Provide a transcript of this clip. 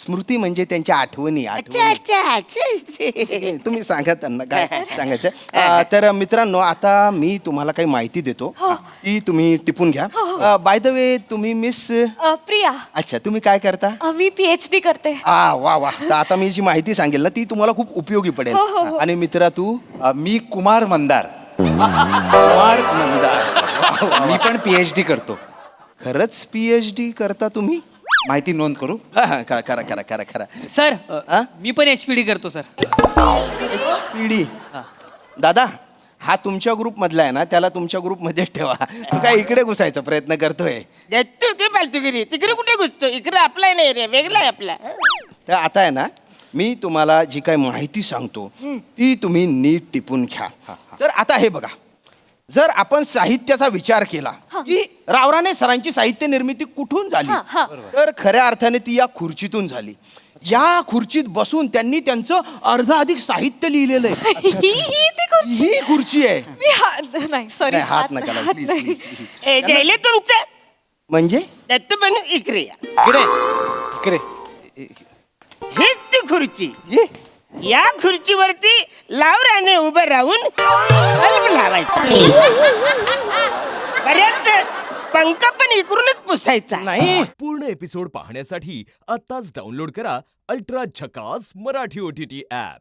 स्मृती म्हणजे त्यांच्या आठवणी. तुम्ही सांगा त्यांना काय सांगायचं. तर मित्रांनो, आता मी तुम्हाला काही माहिती देतो, ती तुम्ही टिपून घ्या. बाय द वे, तुम्ही मिस प्रिया. अच्छा, तुम्ही काय करता? मी PhD करते. वा वा. तर आता मी जी माहिती सांगेल ना, ती तुम्हाला खूप उपयोगी पडेल. आणि मित्रा, तू? मी कुमार मंदार. कुमार मंदार. मी पण PhD करतो. खरंच PhD करता तुम्ही? माहिती नोंद करू? करा करा करा करा करा. सर मी पण HPD करतो सर. पिढी. दादा, हा तुमच्या ग्रुप मधला आहे ना, त्याला तुमच्या ग्रुप मध्ये ठेवा. तू काय इकडे घुसायचा प्रयत्न करतोय? फालतूगिरी तिकडे कुठे घुसतो? इकडे आपला नाही रे, वेगळा आहे आपला. तर आता आहे ना, मी तुम्हाला जी काही माहिती सांगतो ती तुम्ही नीट टिपून घ्या. तर आता हे बघा, जर आपण साहित्याचा विचार केला की रावराणे सरांची साहित्य निर्मिती कुठून झाली, तर खऱ्या अर्थाने ती या खुर्चीतून झाली. या खुर्चीत बसून त्यांनी त्यांचं अर्धाधिक साहित्य लिहिलेलं आहे. ही खुर्ची आहे. नाही सॉरी, नाही, हात नका लावू, please, please. जयले तुमचं म्हणजे दत्तू पण इकडे या. इकडे. हेच ती खुर्ची. ये. या खुर्चीवरती लावराने उभं राहून बल्ब लावायचं. पर्यंत पंख पण इकडूनच पुसायचा. नाही. पूर्ण एपिसोड पाहण्यासाठी आताच डाउनलोड करा अल्ट्रा झकास मराठी OTT ऍप.